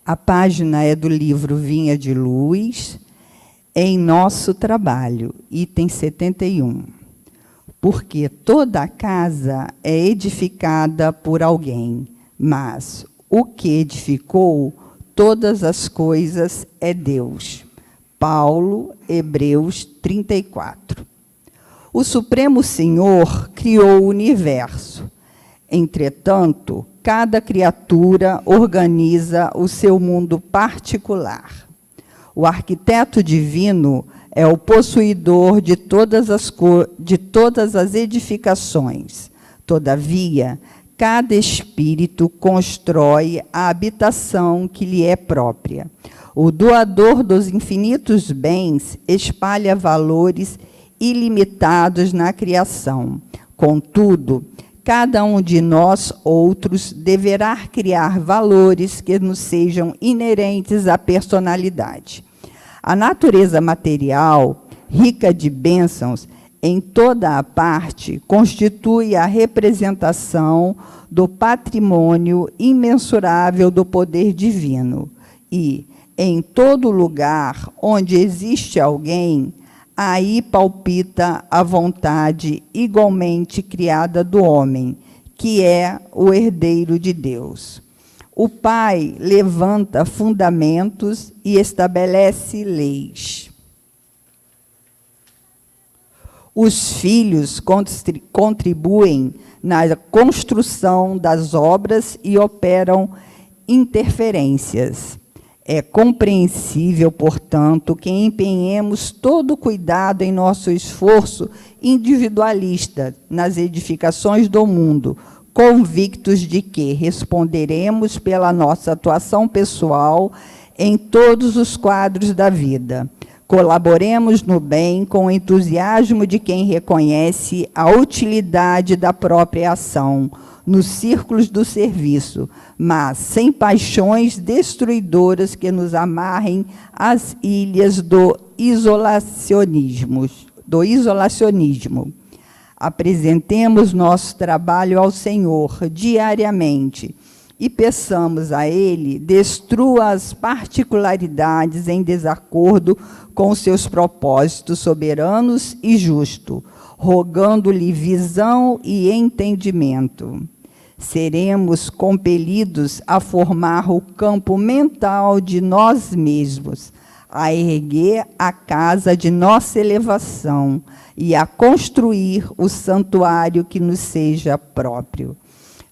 A página é do livro Vinha de Luz, Em Nosso Trabalho, item 71. Porque toda a casa é edificada por alguém, mas o que edificou todas as coisas é Deus. Paulo, Hebreus 34. O Supremo Senhor criou o universo. Entretanto, cada criatura organiza o seu mundo particular. O arquiteto divino é o possuidor de todas as edificações. Todavia, cada espírito constrói a habitação que lhe é própria. O doador dos infinitos bens espalha valores ilimitados na criação. Contudo, cada um de nós outros deverá criar valores que nos sejam inerentes à personalidade. A natureza material, rica de bênçãos, em toda a parte, constitui a representação do patrimônio imensurável do poder divino. E, em todo lugar onde existe alguém, aí palpita a vontade igualmente criada do homem, que é o herdeiro de Deus. O Pai levanta fundamentos e estabelece leis. Os filhos contribuem na construção das obras e operam interferências. É compreensível, portanto, que empenhemos todo o cuidado em nosso esforço individualista nas edificações do mundo, convictos de que responderemos pela nossa atuação pessoal em todos os quadros da vida. Colaboremos no bem com o entusiasmo de quem reconhece a utilidade da própria ação nos círculos do serviço, mas sem paixões destruidoras que nos amarrem às ilhas do isolacionismo. Apresentemos nosso trabalho ao Senhor diariamente e peçamos a Ele destrua as particularidades em desacordo com seus propósitos soberanos e justos, rogando-lhe visão e entendimento. Seremos compelidos a formar o campo mental de nós mesmos, a erguer a casa de nossa elevação e a construir o santuário que nos seja próprio.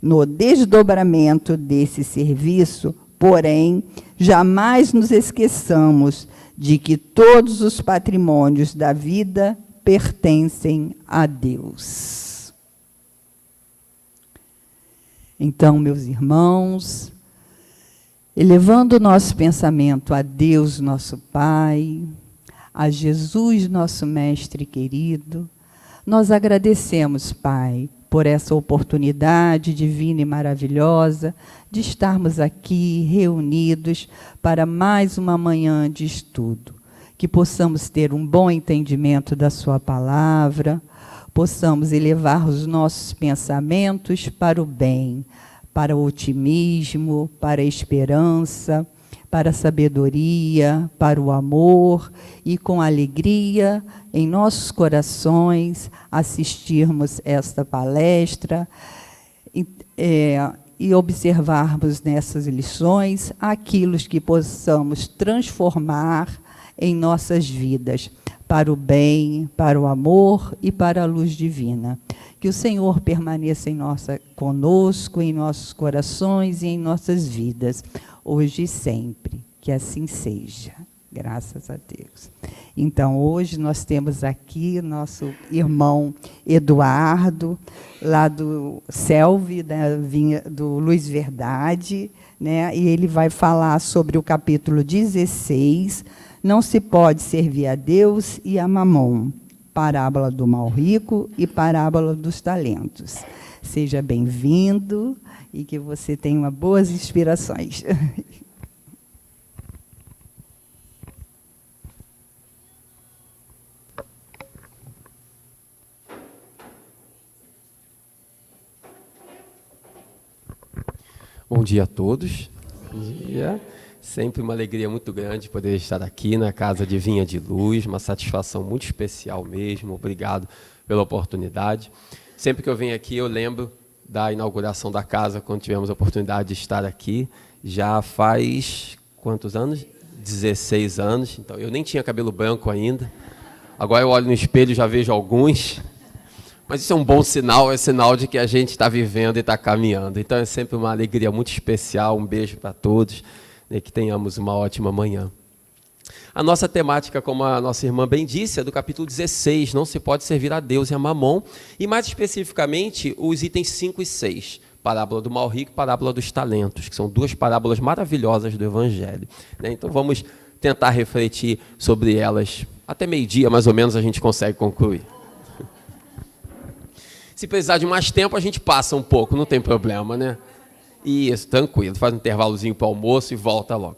No desdobramento desse serviço, porém, jamais nos esqueçamos de que todos os patrimônios da vida pertencem a Deus. Então, meus irmãos, elevando o nosso pensamento a Deus, nosso Pai, a Jesus, nosso Mestre querido, nós agradecemos, Pai, por essa oportunidade divina e maravilhosa de estarmos aqui reunidos para mais uma manhã de estudo. Que possamos ter um bom entendimento da sua palavra, possamos elevar os nossos pensamentos para o bem, para o otimismo, para a esperança, para a sabedoria, para o amor, e com alegria em nossos corações assistirmos esta palestra e observarmos nessas lições aquilo que possamos transformar em nossas vidas, para o bem, para o amor e para a luz divina. Que o Senhor permaneça conosco, em nossos corações e em nossas vidas, hoje e sempre. Que assim seja. Graças a Deus. Então, hoje nós temos aqui nosso irmão Eduardo, lá do Selvi, do Luz Verdade, né? E ele vai falar sobre o capítulo 16, Não se pode servir a Deus e a Mamon, parábola do mal rico e parábola dos talentos. Seja bem-vindo e que você tenha boas inspirações. Bom dia a todos. Bom dia. Sempre uma alegria muito grande poder estar aqui na Casa de Vinha de Luz, uma satisfação muito especial mesmo. Obrigado pela oportunidade. Sempre que eu venho aqui, eu lembro da inauguração da casa, quando tivemos a oportunidade de estar aqui. Já faz quantos anos? 16 anos. Então, eu nem tinha cabelo branco ainda. Agora eu olho no espelho e já vejo alguns. Mas isso é um bom sinal, é sinal de que a gente está vivendo e está caminhando. Então, é sempre uma alegria muito especial. Um beijo para todos. E que tenhamos uma ótima manhã. A nossa temática, como a nossa irmã bem disse, é do capítulo 16, não se pode servir a Deus e a Mamon, e mais especificamente os itens 5 e 6, parábola do mal rico e parábola dos talentos, que são duas parábolas maravilhosas do Evangelho. Então vamos tentar refletir sobre elas, até meio-dia mais ou menos a gente consegue concluir. Se precisar de mais tempo a gente passa um pouco, não tem problema, né? Isso, tranquilo, faz um intervalozinho para o almoço e volta logo.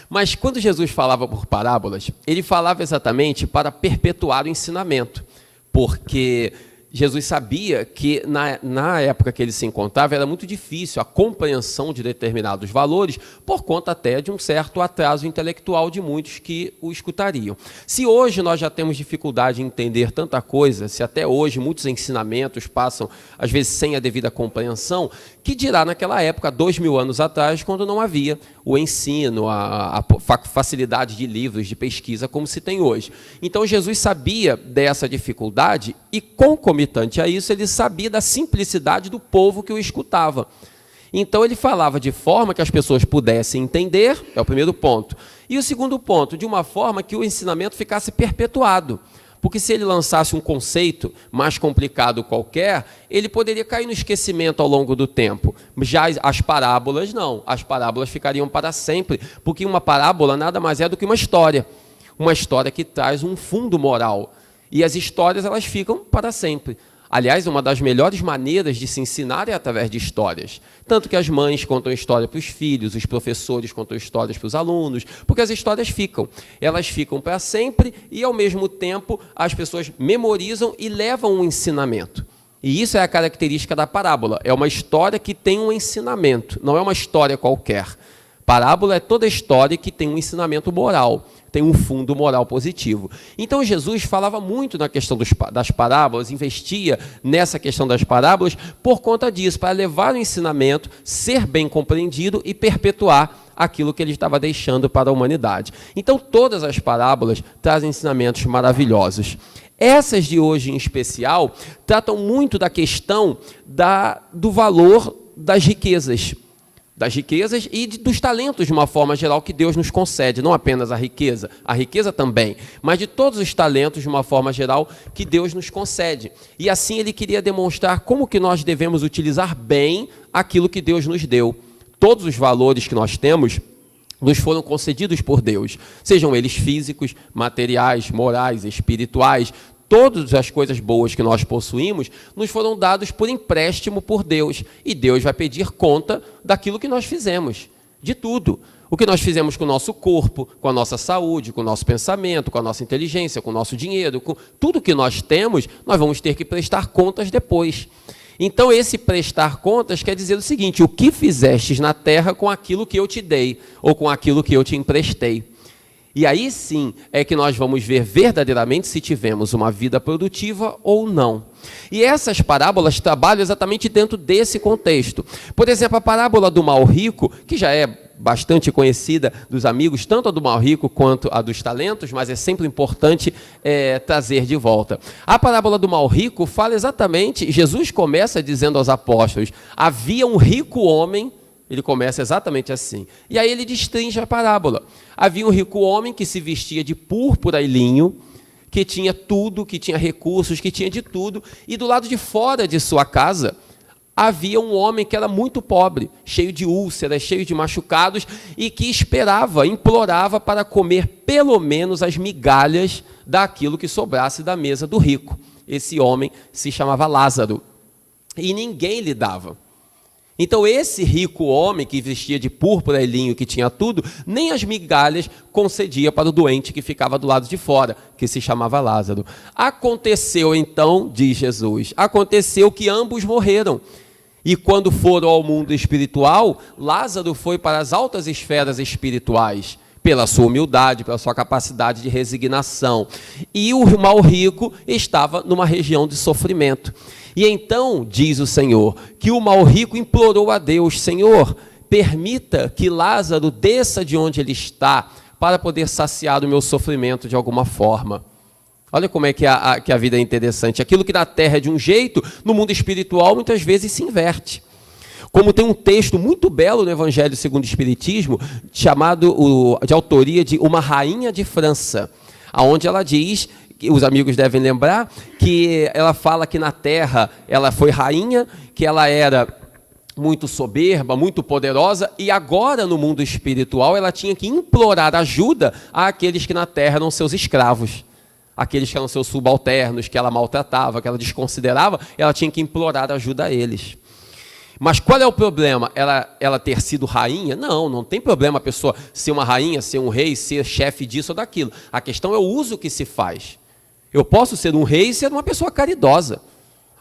Mas quando Jesus falava por parábolas, ele falava exatamente para perpetuar o ensinamento, porque Jesus sabia que na época que ele se encontrava era muito difícil a compreensão de determinados valores, por conta até de um certo atraso intelectual de muitos que o escutariam. Se hoje nós já temos dificuldade em entender tanta coisa, se até hoje muitos ensinamentos passam, às vezes, sem a devida compreensão, que dirá naquela época, 2000 anos atrás, quando não havia o ensino, a facilidade de livros, de pesquisa, como se tem hoje. Então, Jesus sabia dessa dificuldade e, concomitante a isso, ele sabia da simplicidade do povo que o escutava. Então, ele falava de forma que as pessoas pudessem entender, é o primeiro ponto. E o segundo ponto, de uma forma que o ensinamento ficasse perpetuado. Porque se ele lançasse um conceito mais complicado qualquer, ele poderia cair no esquecimento ao longo do tempo. Já as parábolas, não. As parábolas ficariam para sempre, porque uma parábola nada mais é do que uma história que traz um fundo moral. E as histórias, elas ficam para sempre. Aliás, uma das melhores maneiras de se ensinar é através de histórias. Tanto que as mães contam história para os filhos, os professores contam histórias para os alunos, porque as histórias ficam. Elas ficam para sempre e, ao mesmo tempo, as pessoas memorizam e levam um ensinamento. E isso é a característica da parábola. É uma história que tem um ensinamento, não é uma história qualquer. Parábola é toda história que tem um ensinamento moral, tem um fundo moral positivo. Então Jesus falava muito na questão das parábolas, investia nessa questão das parábolas por conta disso, para levar o ensinamento, ser bem compreendido e perpetuar aquilo que ele estava deixando para a humanidade. Então todas as parábolas trazem ensinamentos maravilhosos. Essas de hoje em especial tratam muito da questão do valor das riquezas e dos talentos de uma forma geral que Deus nos concede, não apenas a riqueza também, mas de todos os talentos de uma forma geral que Deus nos concede. E assim ele queria demonstrar como que nós devemos utilizar bem aquilo que Deus nos deu. Todos os valores que nós temos nos foram concedidos por Deus, sejam eles físicos, materiais, morais, espirituais. Todas as coisas boas que nós possuímos nos foram dados por empréstimo por Deus. E Deus vai pedir conta daquilo que nós fizemos, de tudo. O que nós fizemos com o nosso corpo, com a nossa saúde, com o nosso pensamento, com a nossa inteligência, com o nosso dinheiro, com tudo que nós temos, nós vamos ter que prestar contas depois. Então, esse prestar contas quer dizer o seguinte: o que fizestes na terra com aquilo que eu te dei, ou com aquilo que eu te emprestei. E aí sim é que nós vamos ver verdadeiramente se tivemos uma vida produtiva ou não. E essas parábolas trabalham exatamente dentro desse contexto. Por exemplo, a parábola do mal rico, que já é bastante conhecida dos amigos, tanto a do mal rico quanto a dos talentos, mas é sempre importante trazer de volta. A parábola do mal rico fala exatamente, Jesus começa dizendo aos apóstolos: havia um rico homem. Ele começa exatamente assim. E aí ele destrincha a parábola. Havia um rico homem que se vestia de púrpura e linho, que tinha tudo, que tinha recursos, que tinha de tudo. E do lado de fora de sua casa, havia um homem que era muito pobre, cheio de úlceras, cheio de machucados, e que esperava, implorava para comer pelo menos as migalhas daquilo que sobrasse da mesa do rico. Esse homem se chamava Lázaro. E ninguém lhe dava. Então esse rico homem que vestia de púrpura e linho, que tinha tudo, nem as migalhas concedia para o doente que ficava do lado de fora, que se chamava Lázaro. Aconteceu então, diz Jesus, aconteceu que ambos morreram. E quando foram ao mundo espiritual, Lázaro foi para as altas esferas espirituais, pela sua humildade, pela sua capacidade de resignação. E o mal rico estava numa região de sofrimento. E então, diz o Senhor, que o mal rico implorou a Deus: Senhor, permita que Lázaro desça de onde ele está, para poder saciar o meu sofrimento de alguma forma. Olha como é que a vida é interessante. Aquilo que na terra é de um jeito, no mundo espiritual muitas vezes se inverte. Como tem um texto muito belo no Evangelho segundo o Espiritismo, chamado de autoria de Uma Rainha de França, onde ela diz, os amigos devem lembrar, que ela fala que na terra ela foi rainha, que ela era muito soberba, muito poderosa, e agora no mundo espiritual ela tinha que implorar ajuda àqueles que na terra eram seus escravos. Aqueles que eram seus subalternos, que ela maltratava, que ela desconsiderava, ela tinha que implorar ajuda a eles. Mas qual é o problema? Ela ter sido rainha? Não tem problema a pessoa ser uma rainha, ser um rei, ser chefe disso ou daquilo. A questão é o uso que se faz. Eu posso ser um rei e ser uma pessoa caridosa.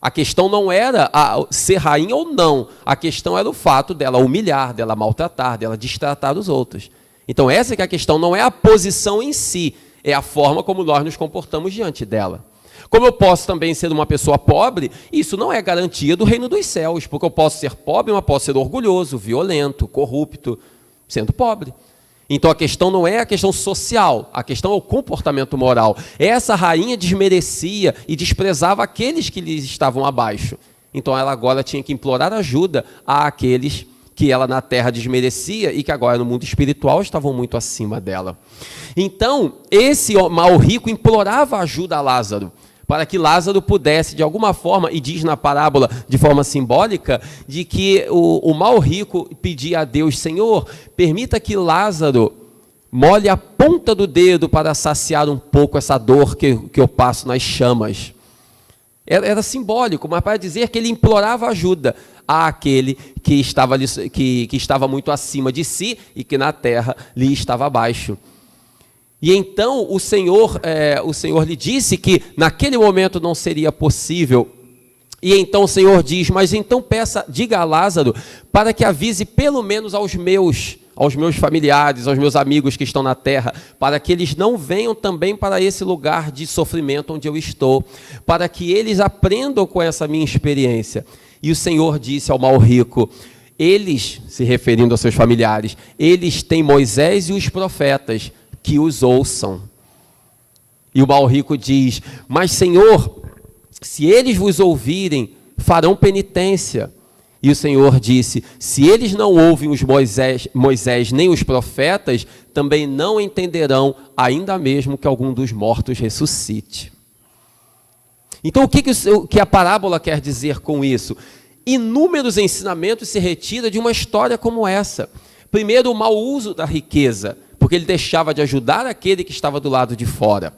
A questão não era ser rainha ou não. A questão era o fato dela humilhar, dela maltratar, dela destratar os outros. Então essa que é a questão, não é a posição em si, é a forma como nós nos comportamos diante dela. Como eu posso também ser uma pessoa pobre, isso não é garantia do reino dos céus, porque eu posso ser pobre, mas posso ser orgulhoso, violento, corrupto, sendo pobre. Então a questão não é a questão social, a questão é o comportamento moral. Essa rainha desmerecia e desprezava aqueles que lhe estavam abaixo. Então ela agora tinha que implorar ajuda àqueles que ela na terra desmerecia e que agora no mundo espiritual estavam muito acima dela. Então, esse mal rico implorava ajuda a Lázaro, para que Lázaro pudesse, de alguma forma, e diz na parábola de forma simbólica, de que o mal rico pedia a Deus: Senhor, permita que Lázaro molhe a ponta do dedo para saciar um pouco essa dor que eu passo nas chamas. Era simbólico, mas para dizer que ele implorava ajuda àquele que estava muito acima de si e que na terra lhe estava abaixo. E então o Senhor lhe disse que naquele momento não seria possível. E então o Senhor diz: mas então diga a Lázaro para que avise pelo menos aos meus familiares, aos meus amigos que estão na terra, para que eles não venham também para esse lugar de sofrimento onde eu estou, para que eles aprendam com essa minha experiência. E o Senhor disse ao mal rico: eles, se referindo aos seus familiares, eles têm Moisés e os profetas, que os ouçam. E o mal rico diz: mas Senhor, se eles vos ouvirem, farão penitência. E o Senhor disse: se eles não ouvem os Moisés nem os profetas, também não entenderão, ainda mesmo que algum dos mortos ressuscite. Então o que a parábola quer dizer com isso? Inúmeros ensinamentos se retiram de uma história como essa. Primeiro, o mau uso da riqueza, porque ele deixava de ajudar aquele que estava do lado de fora.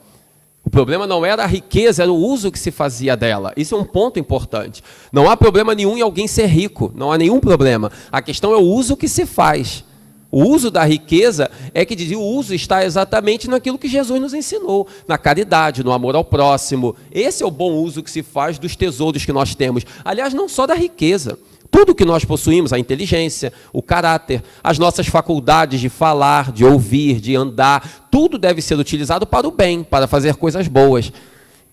O problema não era a riqueza, era o uso que se fazia dela. Isso é um ponto importante. Não há problema nenhum em alguém ser rico, não há nenhum problema. A questão é o uso que se faz. O uso da riqueza é que dizia, o uso está exatamente naquilo que Jesus nos ensinou, na caridade, no amor ao próximo. Esse é o bom uso que se faz dos tesouros que nós temos. Aliás, não só da riqueza. Tudo que nós possuímos, a inteligência, o caráter, as nossas faculdades de falar, de ouvir, de andar, tudo deve ser utilizado para o bem, para fazer coisas boas.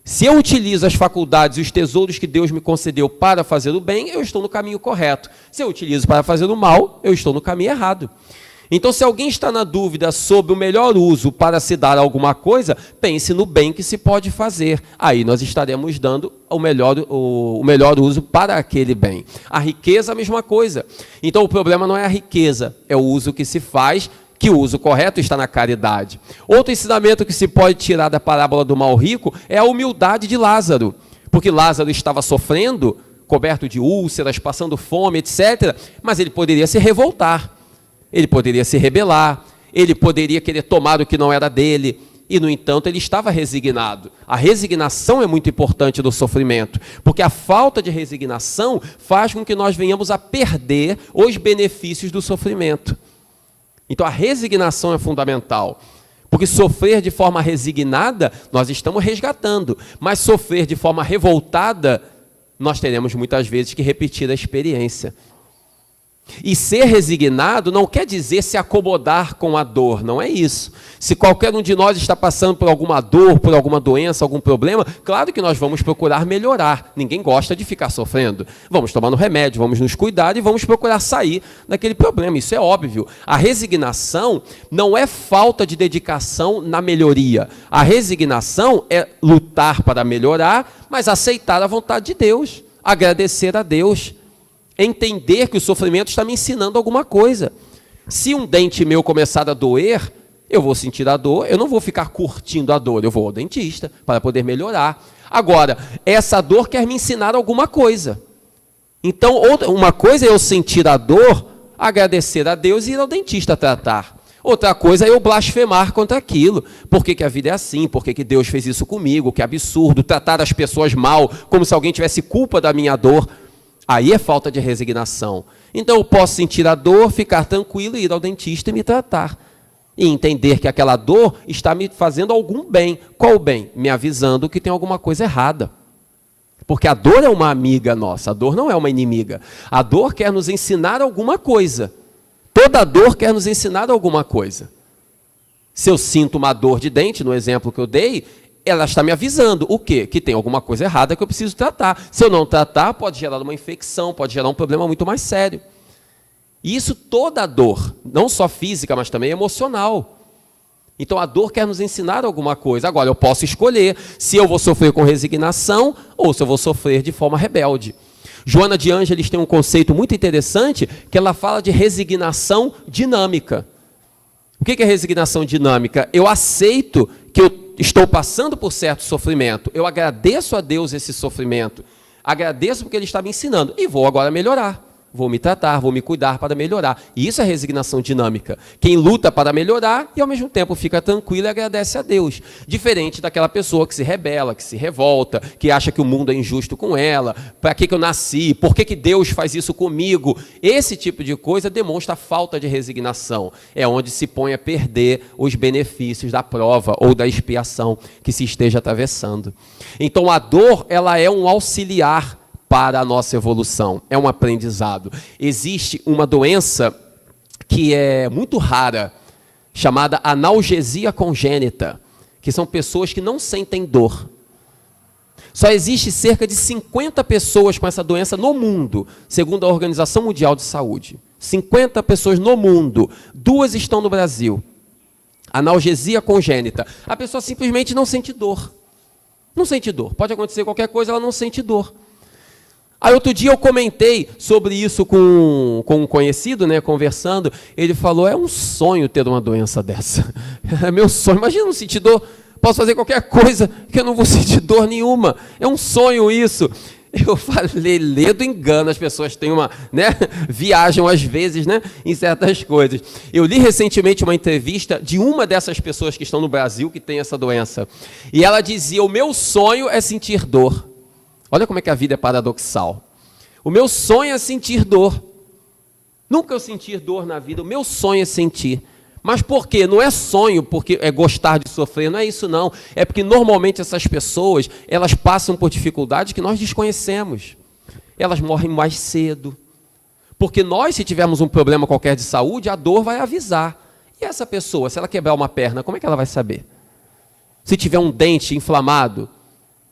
Se eu utilizo as faculdades e os tesouros que Deus me concedeu para fazer o bem, eu estou no caminho correto. Se eu utilizo para fazer o mal, eu estou no caminho errado. Então, se alguém está na dúvida sobre o melhor uso para se dar alguma coisa, pense no bem que se pode fazer. Aí nós estaremos dando o melhor uso para aquele bem. A riqueza, a mesma coisa. Então, o problema não é a riqueza, é o uso que se faz, que o uso correto está na caridade. Outro ensinamento que se pode tirar da parábola do mal rico é a humildade de Lázaro. Porque Lázaro estava sofrendo, coberto de úlceras, passando fome, etc. Mas ele poderia se revoltar. Ele poderia se rebelar, ele poderia querer tomar o que não era dele, e, no entanto, ele estava resignado. A resignação é muito importante do sofrimento, porque a falta de resignação faz com que nós venhamos a perder os benefícios do sofrimento. Então, a resignação é fundamental, porque sofrer de forma resignada, nós estamos resgatando, mas sofrer de forma revoltada, nós teremos muitas vezes que repetir a experiência. E ser resignado não quer dizer se acomodar com a dor, não é isso. Se qualquer um de nós está passando por alguma dor, por alguma doença, algum problema, claro que nós vamos procurar melhorar. Ninguém gosta de ficar sofrendo. Vamos tomar no remédio, vamos nos cuidar e vamos procurar sair daquele problema. Isso é óbvio. A resignação não é falta de dedicação na melhoria. A resignação é lutar para melhorar, mas aceitar a vontade de Deus, agradecer a Deus. Entender que o sofrimento está me ensinando alguma coisa. Se um dente meu começar a doer, eu vou sentir a dor, eu não vou ficar curtindo a dor, eu vou ao dentista para poder melhorar. Agora, essa dor quer me ensinar alguma coisa. Então, uma coisa é eu sentir a dor, agradecer a Deus e ir ao dentista tratar. Outra coisa é eu blasfemar contra aquilo. Por que a vida é assim? Por que Deus fez isso comigo? Que absurdo, tratar as pessoas mal, como se alguém tivesse culpa da minha dor. Aí é falta de resignação. Então eu posso sentir a dor, ficar tranquilo, ir ao dentista e me tratar. E entender que aquela dor está me fazendo algum bem. Qual bem? Me avisando que tem alguma coisa errada. Porque a dor é uma amiga nossa, a dor não é uma inimiga. A dor quer nos ensinar alguma coisa. Toda dor quer nos ensinar alguma coisa. Se eu sinto uma dor de dente, no exemplo que eu dei, ela está me avisando o quê? Que tem alguma coisa errada que eu preciso tratar. Se eu não tratar, pode gerar uma infecção, pode gerar um problema muito mais sério. E isso toda dor, não só física, mas também emocional. Então a dor quer nos ensinar alguma coisa. Agora eu posso escolher se eu vou sofrer com resignação ou se eu vou sofrer de forma rebelde. Joana de Ângeles tem um conceito muito interessante que ela fala de resignação dinâmica. O que é resignação dinâmica? Eu aceito que eu estou passando por certo sofrimento, eu agradeço a Deus esse sofrimento, agradeço porque Ele está me ensinando e vou agora melhorar. Vou me tratar, vou me cuidar para melhorar. E isso é resignação dinâmica. Quem luta para melhorar e ao mesmo tempo fica tranquilo e agradece a Deus. Diferente daquela pessoa que se rebela, que se revolta, que acha que o mundo é injusto com ela. Para que eu nasci? Por que Deus faz isso comigo? Esse tipo de coisa demonstra a falta de resignação. É onde se põe a perder os benefícios da prova ou da expiação que se esteja atravessando. Então a dor, ela é um auxiliar para a nossa evolução, é um aprendizado. Existe uma doença que é muito rara, chamada analgesia congênita, que são pessoas que não sentem dor. Só existe cerca de 50 pessoas com essa doença no mundo, segundo a Organização Mundial de Saúde. 50 pessoas no mundo, 2 estão no Brasil. Analgesia congênita. A pessoa simplesmente não sente dor. Não sente dor. Pode acontecer qualquer coisa, ela não sente dor. Aí outro dia eu comentei sobre isso com um conhecido, né, conversando. Ele falou, é um sonho ter uma doença dessa. É meu sonho. Imagina não sentir dor. Posso fazer qualquer coisa que eu não vou sentir dor nenhuma. É um sonho isso. Eu falei, ledo engano, as pessoas têm uma, né, viajam às vezes, né, em certas coisas. Eu li recentemente uma entrevista de uma dessas pessoas que estão no Brasil que tem essa doença. E ela dizia, o meu sonho é sentir dor. Olha como é que a vida é paradoxal. O meu sonho é sentir dor. Nunca eu senti dor na vida, o meu sonho é sentir. Mas por quê? Não é sonho porque é gostar de sofrer, não é isso não. É porque normalmente essas pessoas, elas passam por dificuldades que nós desconhecemos. Elas morrem mais cedo. Porque nós, se tivermos um problema qualquer de saúde, a dor vai avisar. E essa pessoa, se ela quebrar uma perna, como é que ela vai saber? Se tiver um dente inflamado,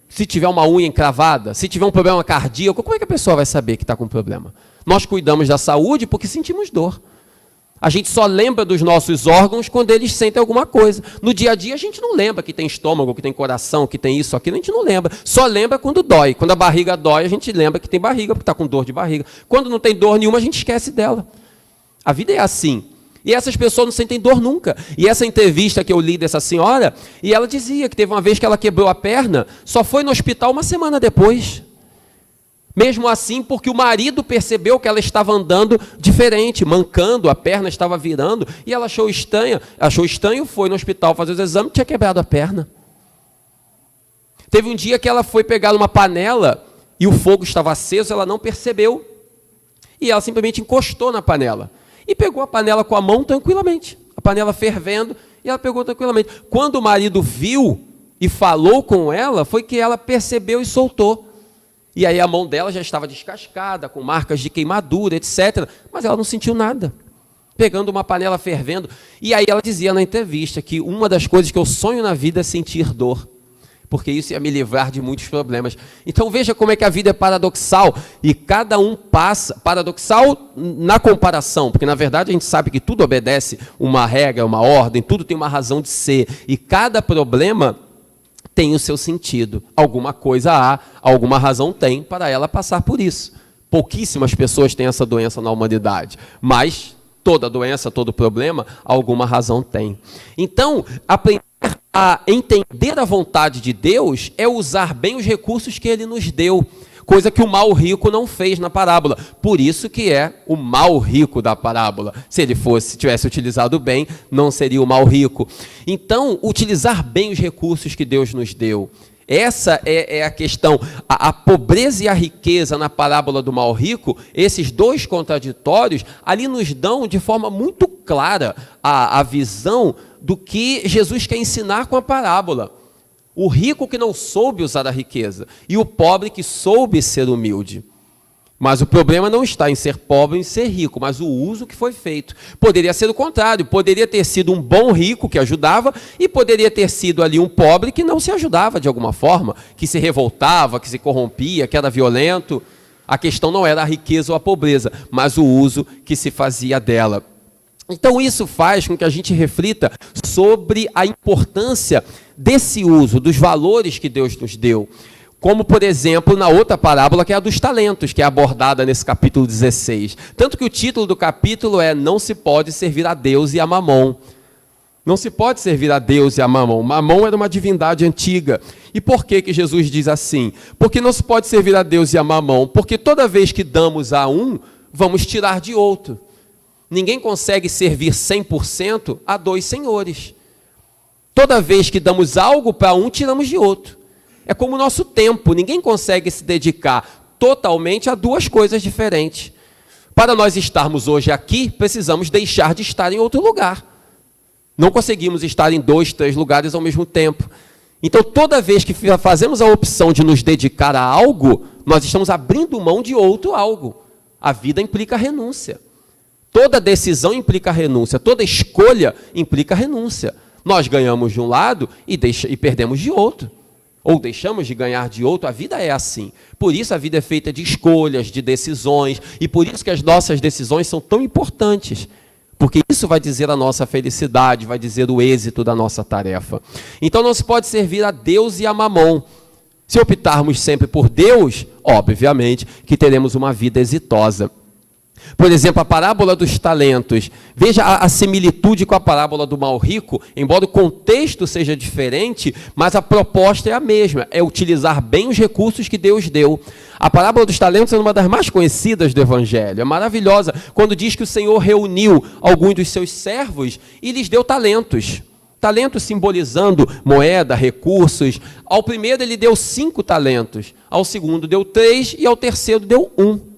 se tiver uma unha encravada, se tiver um problema cardíaco, como é que a pessoa vai saber que está com problema? Nós cuidamos da saúde porque sentimos dor. A gente só lembra dos nossos órgãos quando eles sentem alguma coisa. No dia a dia a gente não lembra que tem estômago, que tem coração, que tem isso, aquilo, a gente não lembra. Só lembra quando dói. Quando a barriga dói, a gente lembra que tem barriga, porque está com dor de barriga. Quando não tem dor nenhuma, a gente esquece dela. A vida é assim. E essas pessoas não sentem dor nunca. E essa entrevista que eu li dessa senhora, e ela dizia que teve uma vez que ela quebrou a perna, só foi no hospital uma semana depois. Mesmo assim, porque o marido percebeu que ela estava andando diferente, mancando, a perna estava virando, e ela achou estranho, foi no hospital fazer os exames, tinha quebrado a perna. Teve um dia que ela foi pegar uma panela, e o fogo estava aceso, ela não percebeu, e ela simplesmente encostou na panela. E pegou a panela com a mão tranquilamente. A panela fervendo, e ela pegou tranquilamente. Quando o marido viu e falou com ela, foi que ela percebeu e soltou. E aí a mão dela já estava descascada, com marcas de queimadura, etc. Mas ela não sentiu nada. Pegando uma panela fervendo. E aí ela dizia na entrevista que uma das coisas que eu sonho na vida é sentir dor. Porque isso ia me livrar de muitos problemas. Então veja como é que a vida é paradoxal. E cada um passa... Paradoxal na comparação. Porque na verdade a gente sabe que tudo obedece uma regra, uma ordem. Tudo tem uma razão de ser. E cada problema tem o seu sentido. Alguma coisa há, alguma razão tem para ela passar por isso. Pouquíssimas pessoas têm essa doença na humanidade. Mas toda doença, todo problema, alguma razão tem. Então, aprender a entender a vontade de Deus é usar bem os recursos que Ele nos deu, coisa que o mal rico não fez na parábola. Por isso que é o mal rico da parábola. Se ele tivesse utilizado bem, não seria o mal rico. Então, utilizar bem os recursos que Deus nos deu. Essa é a questão. A pobreza e a riqueza na parábola do mal rico, esses dois contraditórios, ali nos dão de forma muito clara a visão do que Jesus quer ensinar com a parábola. O rico que não soube usar a riqueza e o pobre que soube ser humilde. Mas o problema não está em ser pobre, em ser rico, mas o uso que foi feito. Poderia ser o contrário, poderia ter sido um bom rico que ajudava e poderia ter sido ali um pobre que não se ajudava de alguma forma, que se revoltava, que se corrompia, que era violento. A questão não era a riqueza ou a pobreza, mas o uso que se fazia dela. Então isso faz com que a gente reflita sobre a importância desse uso, dos valores que Deus nos deu. Como, por exemplo, na outra parábola, que é a dos talentos, que é abordada nesse capítulo 16. Tanto que o título do capítulo é Não se pode servir a Deus e a Mamon. Não se pode servir a Deus e a Mamon. Mamon era uma divindade antiga. E por que Jesus diz assim? Porque não se pode servir a Deus e a Mamon. Porque toda vez que damos a um, vamos tirar de outro. Ninguém consegue servir 100% a dois senhores. Toda vez que damos algo para um, tiramos de outro. É como o nosso tempo. Ninguém consegue se dedicar totalmente a duas coisas diferentes. Para nós estarmos hoje aqui, precisamos deixar de estar em outro lugar. Não conseguimos estar em 2, 3 lugares ao mesmo tempo. Então, toda vez que fazemos a opção de nos dedicar a algo, nós estamos abrindo mão de outro algo. A vida implica renúncia. Toda decisão implica renúncia. Toda escolha implica renúncia. Nós ganhamos de um lado e perdemos de outro. Ou deixamos de ganhar de outro, a vida é assim. Por isso a vida é feita de escolhas, de decisões, e por isso que as nossas decisões são tão importantes. Porque isso vai dizer a nossa felicidade, vai dizer o êxito da nossa tarefa. Então não se pode servir a Deus e a Mamon. Se optarmos sempre por Deus, obviamente que teremos uma vida exitosa. Por exemplo, a parábola dos talentos. Veja a similitude com a parábola do mal rico, embora o contexto seja diferente, mas a proposta é a mesma, é utilizar bem os recursos que Deus deu. A parábola dos talentos é uma das mais conhecidas do Evangelho, é maravilhosa, quando diz que o Senhor reuniu alguns dos seus servos e lhes deu talentos. Talentos simbolizando moeda, recursos. Ao primeiro ele deu 5 talentos, ao segundo deu 3 e ao terceiro deu 1.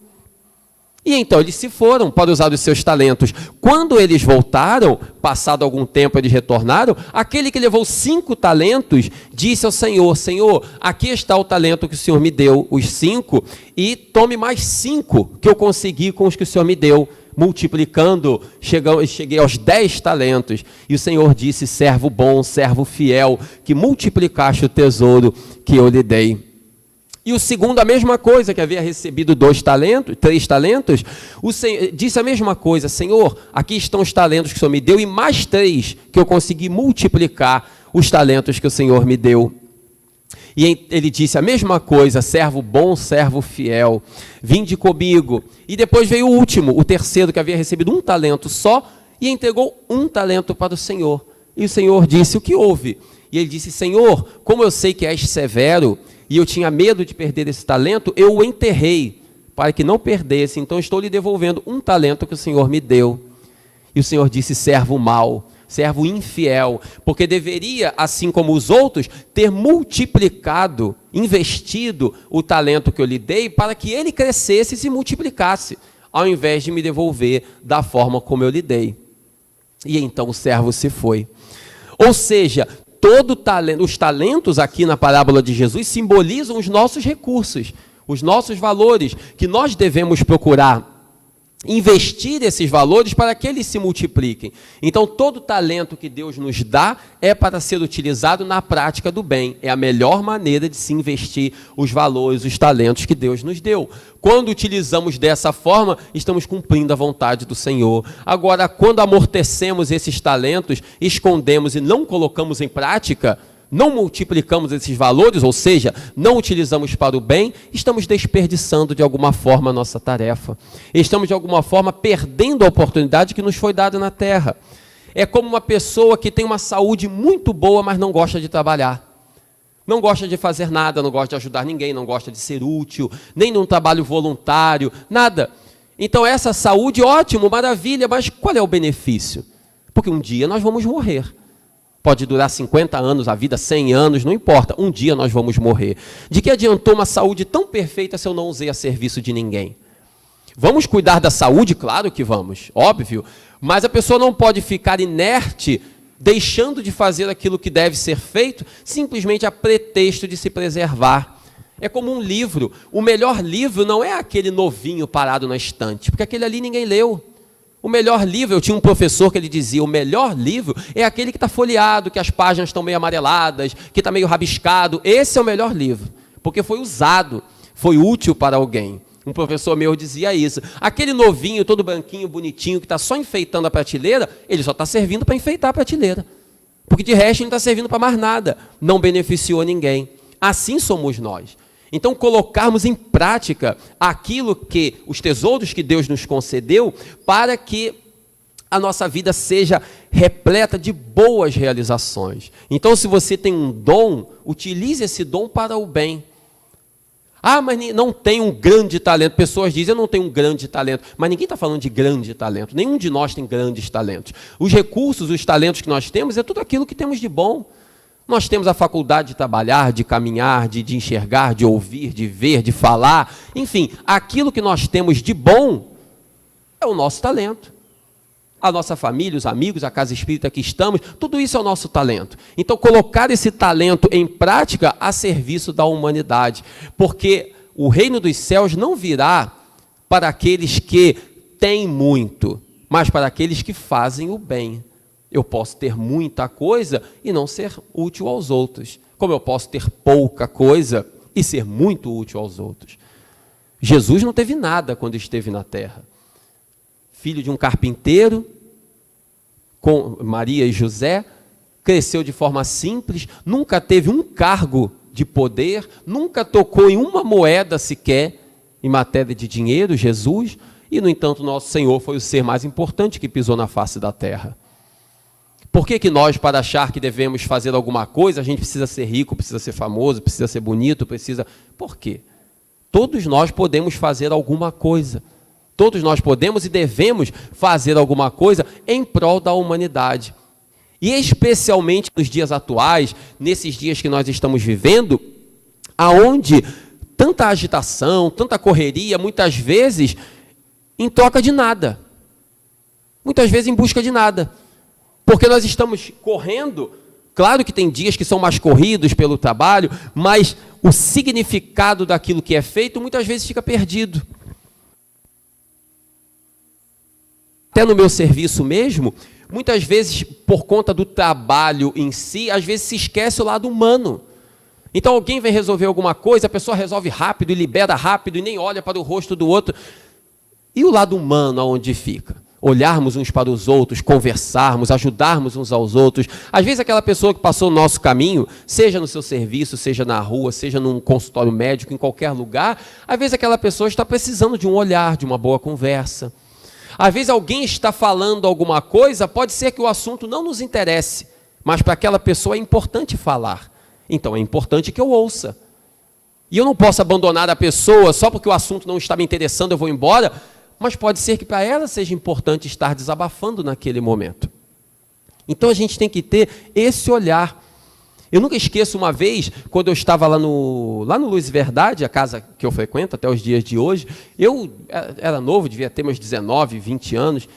E então eles se foram para usar os seus talentos. Quando eles voltaram, passado algum tempo eles retornaram, aquele que levou 5 talentos disse ao Senhor, Senhor, aqui está o talento que o Senhor me deu, os 5, e tome mais 5 que eu consegui com os que o Senhor me deu. Multiplicando, cheguei aos 10 talentos. E o Senhor disse, servo bom, servo fiel, que multiplicaste o tesouro que eu lhe dei. E o segundo, a mesma coisa, que havia recebido 3 talentos, o Senhor disse a mesma coisa, Senhor, aqui estão os talentos que o Senhor me deu, e mais 3 que eu consegui multiplicar os talentos que o Senhor me deu. E ele disse a mesma coisa, servo bom, servo fiel, vinde comigo. E depois veio o último, o terceiro, que havia recebido 1 talento só, e entregou 1 talento para o Senhor. E o Senhor disse, o que houve? E ele disse, Senhor, como eu sei que és severo, e eu tinha medo de perder esse talento, eu o enterrei, para que não perdesse. Então estou lhe devolvendo 1 talento que o Senhor me deu. E o Senhor disse, servo mau, servo infiel, porque deveria, assim como os outros, ter multiplicado, investido o talento que eu lhe dei, para que ele crescesse e se multiplicasse, ao invés de me devolver da forma como eu lhe dei. E então o servo se foi. Ou seja, os talentos aqui na parábola de Jesus simbolizam os nossos recursos, Os nossos valores, que nós devemos procurar investir esses valores para que eles se multipliquem. Então, todo talento que Deus nos dá é para ser utilizado na prática do bem. É a melhor maneira de se investir os valores, os talentos que Deus nos deu. Quando utilizamos dessa forma, estamos cumprindo a vontade do Senhor. Agora, quando amortecemos esses talentos, escondemos e não colocamos em prática, não multiplicamos esses valores, ou seja, não utilizamos para o bem, estamos desperdiçando de alguma forma a nossa tarefa. Estamos de alguma forma perdendo a oportunidade que nos foi dada na terra. É como uma pessoa que tem uma saúde muito boa, mas não gosta de trabalhar. Não gosta de fazer nada, não gosta de ajudar ninguém, não gosta de ser útil, nem num trabalho voluntário, nada. Então essa saúde, ótimo, maravilha, mas qual é o benefício? Porque um dia nós vamos morrer. Pode durar 50 anos, a vida 100 anos, não importa. Um dia nós vamos morrer. De que adiantou uma saúde tão perfeita se eu não usei a serviço de ninguém? Vamos cuidar da saúde? Claro que vamos, óbvio. Mas a pessoa não pode ficar inerte, deixando de fazer aquilo que deve ser feito, simplesmente a pretexto de se preservar. É como um livro. O melhor livro não é aquele novinho parado na estante, porque aquele ali ninguém leu. O melhor livro, eu tinha um professor que ele dizia, o melhor livro é aquele que está folheado, que as páginas estão meio amareladas, que está meio rabiscado. Esse é o melhor livro, porque foi usado, foi útil para alguém. Um professor meu dizia isso. Aquele novinho, todo branquinho, bonitinho, que está só enfeitando a prateleira, ele só está servindo para enfeitar a prateleira. Porque de resto ele não está servindo para mais nada. Não beneficiou ninguém. Assim somos nós. Então, colocarmos em prática aquilo que, os tesouros que Deus nos concedeu, para que a nossa vida seja repleta de boas realizações. Então, se você tem um dom, utilize esse dom para o bem. Ah, mas não tem um grande talento. Pessoas dizem, eu não tenho um grande talento. Mas ninguém está falando de grande talento. Nenhum de nós tem grandes talentos. Os recursos, os talentos que nós temos, é tudo aquilo que temos de bom. Nós temos a faculdade de trabalhar, de caminhar, de enxergar, de ouvir, de ver, de falar. Enfim, aquilo que nós temos de bom é o nosso talento. A nossa família, os amigos, a casa espírita que estamos, tudo isso é o nosso talento. Então, colocar esse talento em prática a serviço da humanidade. Porque o reino dos céus não virá para aqueles que têm muito, mas para aqueles que fazem o bem. Eu posso ter muita coisa e não ser útil aos outros. Como eu posso ter pouca coisa e ser muito útil aos outros. Jesus não teve nada quando esteve na terra. Filho de um carpinteiro, com Maria e José, cresceu de forma simples, nunca teve um cargo de poder, nunca tocou em uma moeda sequer em matéria de dinheiro, Jesus, e, no entanto, nosso Senhor foi o ser mais importante que pisou na face da terra. Por que nós, para achar que devemos fazer alguma coisa, a gente precisa ser rico, precisa ser famoso, precisa ser bonito, precisa... Por quê? Todos nós podemos fazer alguma coisa. Todos nós podemos e devemos fazer alguma coisa em prol da humanidade. E especialmente nos dias atuais, nesses dias que nós estamos vivendo, aonde tanta agitação, tanta correria, muitas vezes em troca de nada. Muitas vezes em busca de nada. Porque nós estamos correndo, claro que tem dias que são mais corridos pelo trabalho, mas o significado daquilo que é feito muitas vezes fica perdido. Até no meu serviço mesmo, muitas vezes por conta do trabalho em si, às vezes se esquece o lado humano. Então alguém vem resolver alguma coisa, a pessoa resolve rápido e libera rápido e nem olha para o rosto do outro. E o lado humano aonde fica? Olharmos uns para os outros, conversarmos, ajudarmos uns aos outros. Às vezes aquela pessoa que passou o nosso caminho, seja no seu serviço, seja na rua, seja num consultório médico, em qualquer lugar, às vezes aquela pessoa está precisando de um olhar, de uma boa conversa. Às vezes alguém está falando alguma coisa, pode ser que o assunto não nos interesse, mas para aquela pessoa é importante falar. Então é importante que eu ouça. E eu não posso abandonar a pessoa só porque o assunto não está me interessando, eu vou embora, mas pode ser que para ela seja importante estar desabafando naquele momento. Então a gente tem que ter esse olhar. Eu nunca esqueço uma vez, quando eu estava lá no Luz e Verdade, a casa que eu frequento até os dias de hoje, eu era novo, devia ter meus 19, 20 anos,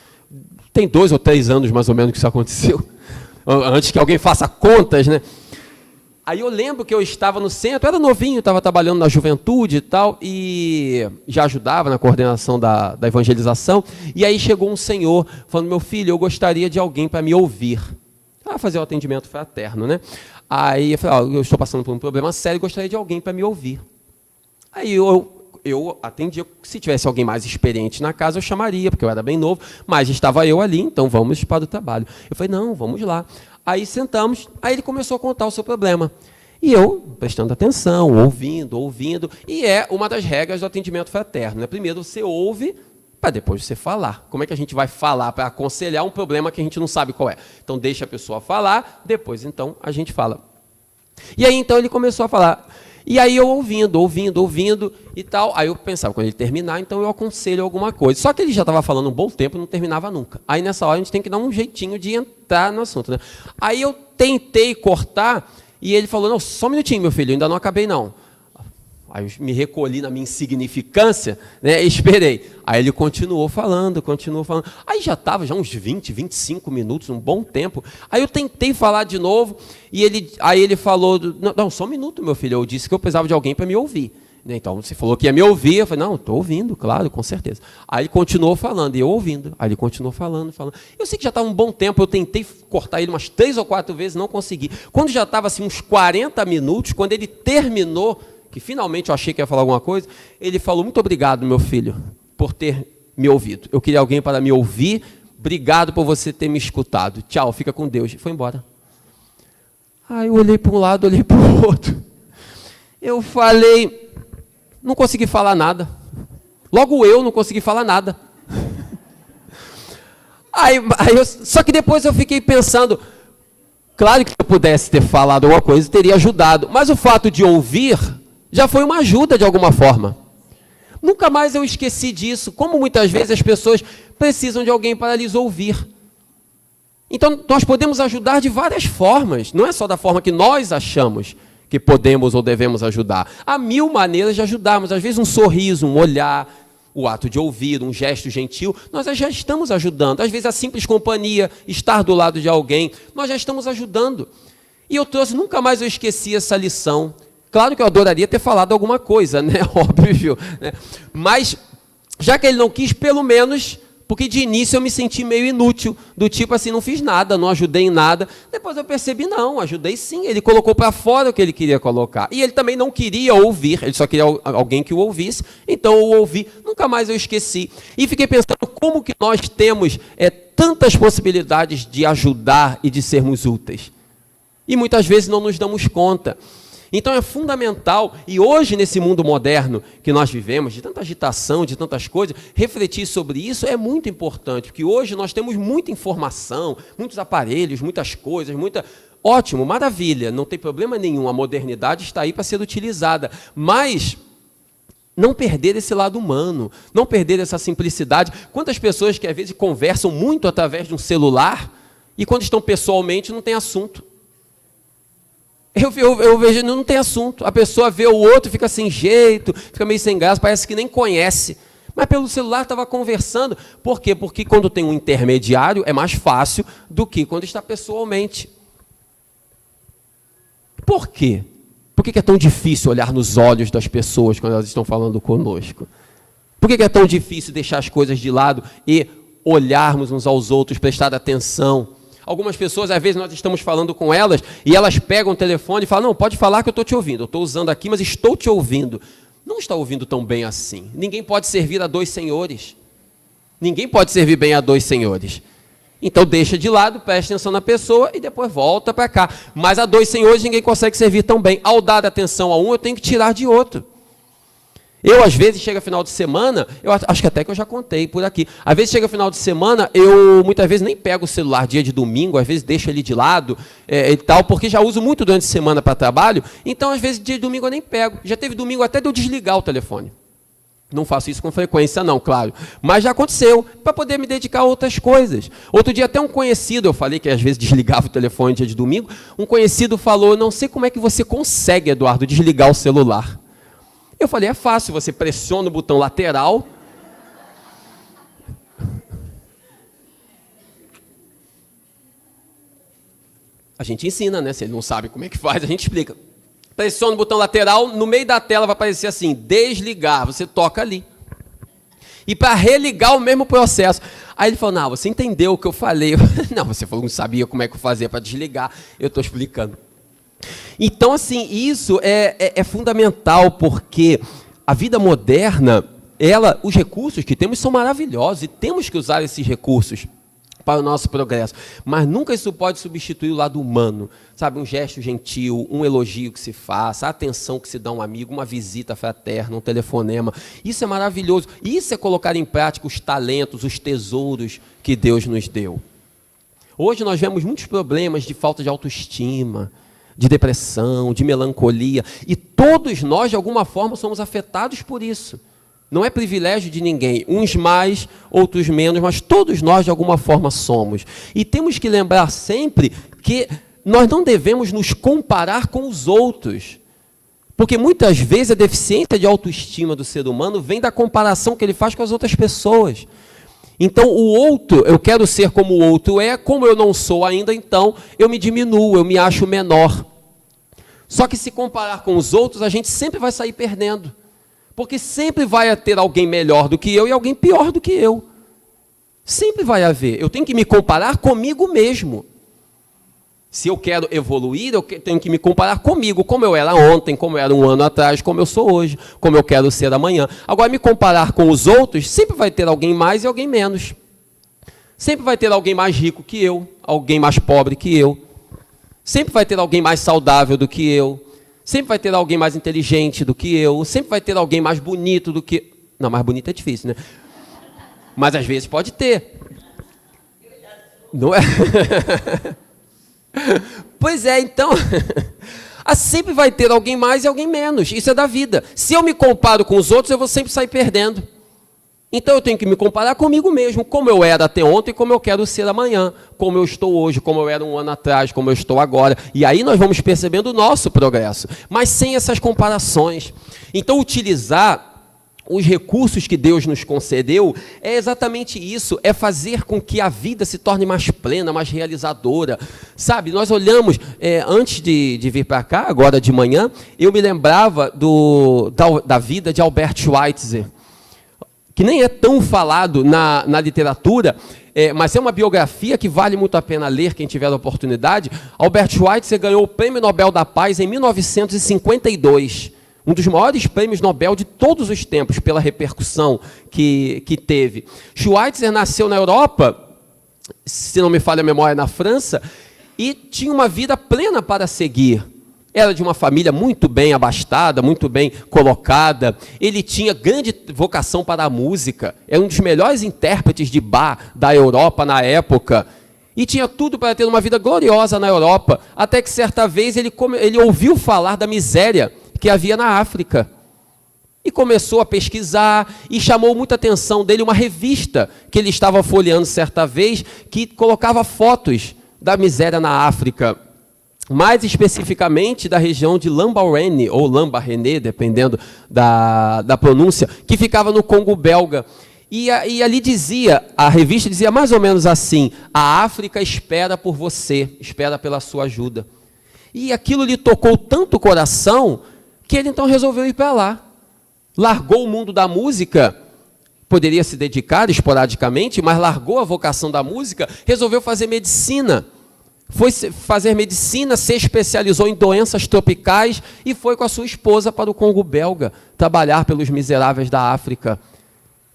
tem 2 ou 3 anos mais ou menos que isso aconteceu, antes que alguém faça contas, né? Aí eu lembro que eu estava no centro, eu era novinho, estava trabalhando na juventude e tal, e já ajudava na coordenação da evangelização, e aí chegou um senhor falando, meu filho, eu gostaria de alguém para me ouvir. Fazer o atendimento fraterno, né? Aí eu falei, eu estou passando por um problema sério, gostaria de alguém para me ouvir. Aí eu atendia, se tivesse alguém mais experiente na casa, eu chamaria, porque eu era bem novo, mas estava eu ali, então vamos para o trabalho. Eu falei, não, vamos lá. Aí sentamos, aí ele começou a contar o seu problema. E eu, prestando atenção, ouvindo, e é uma das regras do atendimento fraterno, né? Primeiro você ouve, para depois você falar. Como é que a gente vai falar para aconselhar um problema que a gente não sabe qual é? Então deixa a pessoa falar, depois então a gente fala. E aí então ele começou a falar. E aí eu ouvindo e tal. Aí eu pensava, quando ele terminar, então eu aconselho alguma coisa. Só que ele já estava falando um bom tempo e não terminava nunca. Aí nessa hora a gente tem que dar um jeitinho de entrar no assunto, né? Aí eu tentei cortar e ele falou, não, só um minutinho, meu filho, eu ainda não acabei não. Aí eu me recolhi na minha insignificância, né, e esperei. Aí ele continuou falando. Aí já estava uns 20, 25 minutos, um bom tempo. Aí eu tentei falar de novo, e aí ele falou, não, só um minuto, meu filho, eu disse que eu precisava de alguém para me ouvir. Então, você falou que ia me ouvir, eu falei, não, estou ouvindo, claro, com certeza. Aí ele continuou falando, e eu ouvindo. Aí ele continuou falando. Eu sei que já estava um bom tempo, eu tentei cortar ele umas 3 ou 4 vezes, não consegui. Quando já estava assim, uns 40 minutos, quando ele terminou, que finalmente eu achei que ia falar alguma coisa, ele falou, muito obrigado, meu filho, por ter me ouvido. Eu queria alguém para me ouvir, obrigado por você ter me escutado. Tchau, fica com Deus. E foi embora. Aí eu olhei para um lado, olhei para o outro. Eu falei, não consegui falar nada. Logo eu não consegui falar nada. Só que depois eu fiquei pensando, claro que se eu pudesse ter falado alguma coisa, teria ajudado. Mas o fato de ouvir já foi uma ajuda de alguma forma. Nunca mais eu esqueci disso, como muitas vezes as pessoas precisam de alguém para lhes ouvir. Então, nós podemos ajudar de várias formas, não é só da forma que nós achamos que podemos ou devemos ajudar. Há 1000 maneiras de ajudarmos, às vezes um sorriso, um olhar, o ato de ouvir, um gesto gentil, nós já estamos ajudando. Às vezes a simples companhia, estar do lado de alguém, nós já estamos ajudando. E eu trouxe, nunca mais eu esqueci essa lição. Claro que eu adoraria ter falado alguma coisa, né? Óbvio, né? Mas, já que ele não quis, pelo menos, porque de início eu me senti meio inútil, do tipo assim, não fiz nada, não ajudei em nada. Depois eu percebi, não, ajudei sim, ele colocou para fora o que ele queria colocar. E ele também não queria ouvir, ele só queria alguém que o ouvisse, então eu ouvi, nunca mais eu esqueci. E fiquei pensando como que nós temos tantas possibilidades de ajudar e de sermos úteis. E muitas vezes não nos damos conta. Então é fundamental, e hoje nesse mundo moderno que nós vivemos, de tanta agitação, de tantas coisas, refletir sobre isso é muito importante, porque hoje nós temos muita informação, muitos aparelhos, muitas coisas, Ótimo, maravilha, não tem problema nenhum, a modernidade está aí para ser utilizada, mas não perder esse lado humano, não perder essa simplicidade. Quantas pessoas que às vezes conversam muito através de um celular, e quando estão pessoalmente não tem assunto. Eu vejo, não tem assunto. A pessoa vê o outro, fica sem jeito, fica meio sem graça, parece que nem conhece. Mas pelo celular estava conversando. Por quê? Porque quando tem um intermediário é mais fácil do que quando está pessoalmente. Por quê? Por que é tão difícil olhar nos olhos das pessoas quando elas estão falando conosco? Por que é tão difícil deixar as coisas de lado e olharmos uns aos outros, prestar atenção? Algumas pessoas, às vezes, nós estamos falando com elas e elas pegam o telefone e falam, não, pode falar que eu estou te ouvindo. Eu estou usando aqui, mas estou te ouvindo. Não está ouvindo tão bem assim. Ninguém pode servir a 2 senhores. Ninguém pode servir bem a 2 senhores. Então, deixa de lado, presta atenção na pessoa e depois volta para cá. Mas a 2 senhores ninguém consegue servir tão bem. Ao dar atenção a um, eu tenho que tirar de outro. Eu, às vezes, chega final de semana, eu acho que até que eu já contei por aqui, às vezes chega final de semana, eu muitas vezes nem pego o celular dia de domingo, às vezes deixo ele de lado e tal, porque já uso muito durante a semana para trabalho, então às vezes dia de domingo eu nem pego. Já teve domingo até de eu desligar o telefone. Não faço isso com frequência não, claro, mas já aconteceu, para poder me dedicar a outras coisas. Outro dia até um conhecido, eu falei que às vezes desligava o telefone dia de domingo, um conhecido falou, não sei como é que você consegue, Eduardo, desligar o celular. Eu falei, é fácil, você pressiona o botão lateral. A gente ensina, né? Se ele não sabe como é que faz, a gente explica. Pressiona o botão lateral, no meio da tela vai aparecer assim, desligar, você toca ali. E para religar o mesmo processo. Aí ele falou, não, você entendeu o que eu falei. Não, você falou que não sabia como é que eu fazia para desligar. Eu estou explicando. Então, assim, isso é fundamental, porque a vida moderna, os recursos que temos são maravilhosos, e temos que usar esses recursos para o nosso progresso. Mas nunca isso pode substituir o lado humano. Sabe, um gesto gentil, um elogio que se faça, a atenção que se dá a um amigo, uma visita fraterna, um telefonema. Isso é maravilhoso. Isso é colocar em prática os talentos, os tesouros que Deus nos deu. Hoje nós vemos muitos problemas de falta de autoestima, de depressão, de melancolia. E todos nós, de alguma forma, somos afetados por isso. Não é privilégio de ninguém, uns mais, outros menos, mas todos nós, de alguma forma, somos. E temos que lembrar sempre que nós não devemos nos comparar com os outros. Porque muitas vezes a deficiência de autoestima do ser humano vem da comparação que ele faz com as outras pessoas. Então, o outro, eu quero ser como o outro é, como eu não sou ainda, então eu me diminuo, eu me acho menor. Só que se comparar com os outros, a gente sempre vai sair perdendo. Porque sempre vai ter alguém melhor do que eu e alguém pior do que eu. Sempre vai haver. Eu tenho que me comparar comigo mesmo. Se eu quero evoluir, eu tenho que me comparar comigo, como eu era ontem, como eu era um ano atrás, como eu sou hoje, como eu quero ser amanhã. Agora, me comparar com os outros, sempre vai ter alguém mais e alguém menos. Sempre vai ter alguém mais rico que eu, alguém mais pobre que eu. Sempre vai ter alguém mais saudável do que eu. Sempre vai ter alguém mais inteligente do que eu. Sempre vai ter alguém mais bonito do que... Não, mais bonito é difícil, né? Mas às vezes pode ter. Não é? Pois é, então... sempre vai ter alguém mais e alguém menos. Isso é da vida. Se eu me comparo com os outros, eu vou sempre sair perdendo. Então eu tenho que me comparar comigo mesmo, como eu era até ontem e como eu quero ser amanhã, como eu estou hoje, como eu era um ano atrás, como eu estou agora. E aí nós vamos percebendo o nosso progresso, mas sem essas comparações. Então utilizar os recursos que Deus nos concedeu é exatamente isso, é fazer com que a vida se torne mais plena, mais realizadora. Sabe, nós olhamos, antes de vir para cá, agora de manhã, eu me lembrava da vida de Albert Schweitzer, que nem é tão falado na literatura, mas é uma biografia que vale muito a pena ler, quem tiver a oportunidade. Albert Schweitzer ganhou o Prêmio Nobel da Paz em 1952, um dos maiores prêmios Nobel de todos os tempos, pela repercussão que teve. Schweitzer nasceu na Europa, se não me falha a memória, na França, e tinha uma vida plena para seguir. Era de uma família muito bem abastada, muito bem colocada. Ele tinha grande vocação para a música. Era um dos melhores intérpretes de Bach da Europa na época. E tinha tudo para ter uma vida gloriosa na Europa. Até que certa vez ele ouviu falar da miséria que havia na África. E começou a pesquisar e chamou muita atenção dele uma revista que ele estava folheando certa vez, que colocava fotos da miséria na África. Mais especificamente da região de Lambaréné, ou Lambaréné, dependendo da pronúncia, que ficava no Congo belga. E ali a revista dizia mais ou menos assim: a África espera por você, espera pela sua ajuda. E aquilo lhe tocou tanto o coração, que ele então resolveu ir para lá. Largou o mundo da música, poderia se dedicar esporadicamente, mas largou a vocação da música, resolveu fazer medicina. Foi fazer medicina, se especializou em doenças tropicais e foi com a sua esposa para o Congo belga trabalhar pelos miseráveis da África,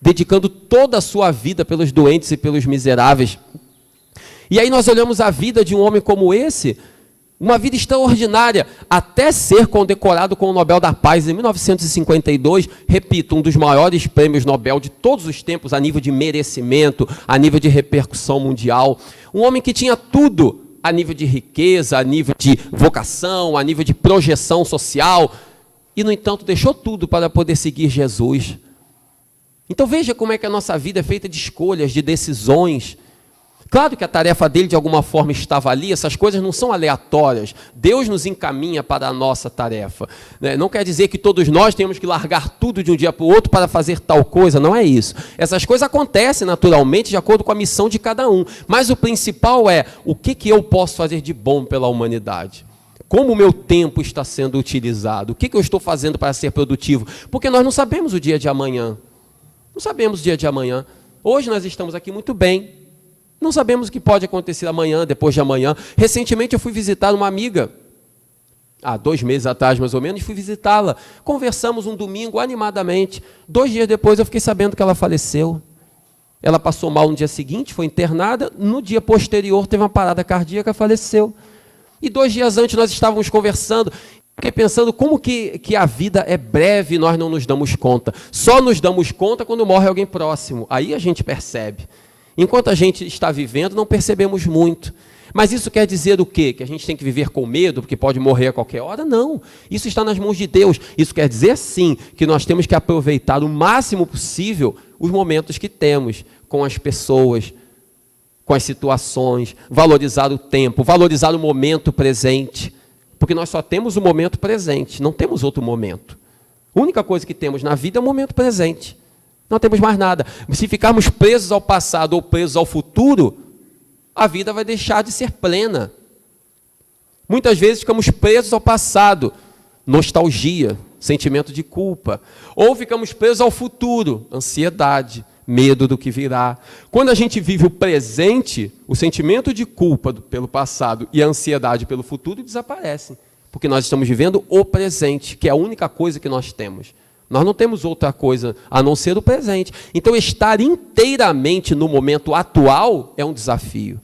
dedicando toda a sua vida pelos doentes e pelos miseráveis. E aí nós olhamos a vida de um homem como esse, uma vida extraordinária, até ser condecorado com o Nobel da Paz em 1952, repito, um dos maiores prêmios Nobel de todos os tempos, a nível de merecimento, a nível de repercussão mundial. Um homem que tinha tudo, a nível de riqueza, a nível de vocação, a nível de projeção social, e, no entanto, deixou tudo para poder seguir Jesus. Então veja como é que a nossa vida é feita de escolhas, de decisões. Claro que a tarefa dele, de alguma forma, estava ali, essas coisas não são aleatórias. Deus nos encaminha para a nossa tarefa. Não quer dizer que todos nós temos que largar tudo de um dia para o outro para fazer tal coisa, não é isso. Essas coisas acontecem naturalmente de acordo com a missão de cada um. Mas o principal é, o que eu posso fazer de bom pela humanidade? Como o meu tempo está sendo utilizado? O que eu estou fazendo para ser produtivo? Porque nós não sabemos o dia de amanhã. Não sabemos o dia de amanhã. Hoje nós estamos aqui muito bem. Não sabemos o que pode acontecer amanhã, depois de amanhã. Recentemente eu fui visitar uma amiga, há 2 meses atrás mais ou menos, fui visitá-la. Conversamos um domingo animadamente. 2 dias depois eu fiquei sabendo que ela faleceu. Ela passou mal no dia seguinte, foi internada. No dia posterior teve uma parada cardíaca, faleceu. E 2 dias antes nós estávamos conversando. Fiquei pensando como que a vida é breve e nós não nos damos conta. Só nos damos conta quando morre alguém próximo. Aí a gente percebe. Enquanto a gente está vivendo, não percebemos muito. Mas isso quer dizer o quê? Que a gente tem que viver com medo, porque pode morrer a qualquer hora? Não. Isso está nas mãos de Deus. Isso quer dizer, sim, que nós temos que aproveitar o máximo possível os momentos que temos com as pessoas, com as situações, valorizar o tempo, valorizar o momento presente. Porque nós só temos o momento presente, não temos outro momento. A única coisa que temos na vida é o momento presente. Não temos mais nada. Se ficarmos presos ao passado ou presos ao futuro, a vida vai deixar de ser plena. Muitas vezes ficamos presos ao passado, nostalgia, sentimento de culpa. Ou ficamos presos ao futuro, ansiedade, medo do que virá. Quando a gente vive o presente, o sentimento de culpa pelo passado e a ansiedade pelo futuro desaparecem. Porque nós estamos vivendo o presente, que é a única coisa que nós temos. Nós não temos outra coisa a não ser o presente. Então, estar inteiramente no momento atual é um desafio.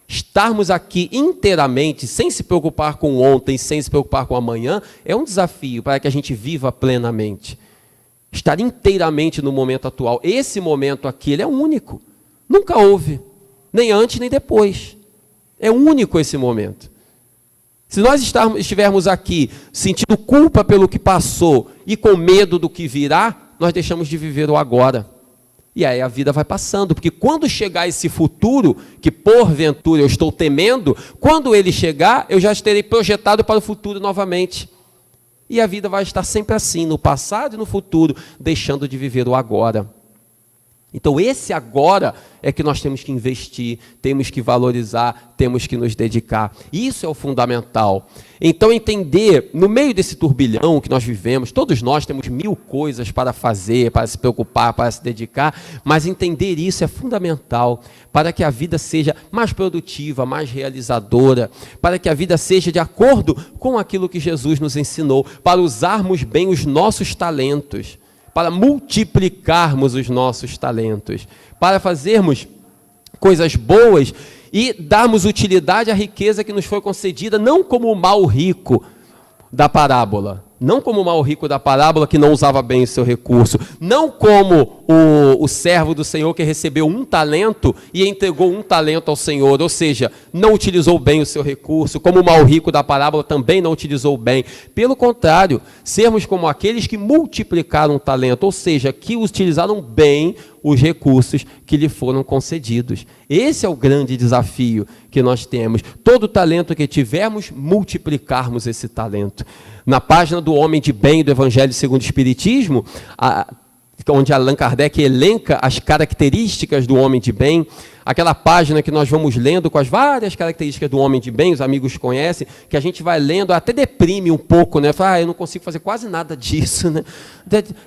Estarmos aqui inteiramente, sem se preocupar com ontem, sem se preocupar com amanhã, é um desafio para que a gente viva plenamente. Estar inteiramente no momento atual. Esse momento aqui, ele é único. Nunca houve, nem antes nem depois. É único esse momento. Se nós estivermos aqui sentindo culpa pelo que passou e com medo do que virá, nós deixamos de viver o agora. E aí a vida vai passando, porque quando chegar esse futuro, que porventura eu estou temendo, quando ele chegar, eu já estarei projetado para o futuro novamente. E a vida vai estar sempre assim, no passado e no futuro, deixando de viver o agora. Então esse agora é que nós temos que investir, temos que valorizar, temos que nos dedicar. Isso é o fundamental. Então entender, no meio desse turbilhão que nós vivemos, todos nós temos 1000 coisas para fazer, para se preocupar, para se dedicar, mas entender isso é fundamental para que a vida seja mais produtiva, mais realizadora, para que a vida seja de acordo com aquilo que Jesus nos ensinou, para usarmos bem os nossos talentos, para multiplicarmos os nossos talentos, para fazermos coisas boas e darmos utilidade à riqueza que nos foi concedida, não como o mau rico da parábola, não como o mau rico da parábola que não usava bem o seu recurso, não como o servo do Senhor que recebeu 1 talento e entregou 1 talento ao Senhor, ou seja, não utilizou bem o seu recurso, como o mau rico da parábola também não utilizou bem. Pelo contrário, sermos como aqueles que multiplicaram o talento, ou seja, que utilizaram bem os recursos que lhe foram concedidos. Esse é o grande desafio que nós temos. Todo talento que tivermos, multiplicarmos esse talento. Na página do Homem de Bem do Evangelho segundo o Espiritismo, onde Allan Kardec elenca as características do homem de bem, aquela página que nós vamos lendo com as várias características do homem de bem, os amigos conhecem, que a gente vai lendo, até deprime um pouco, né? Fala, eu não consigo fazer quase nada disso, né?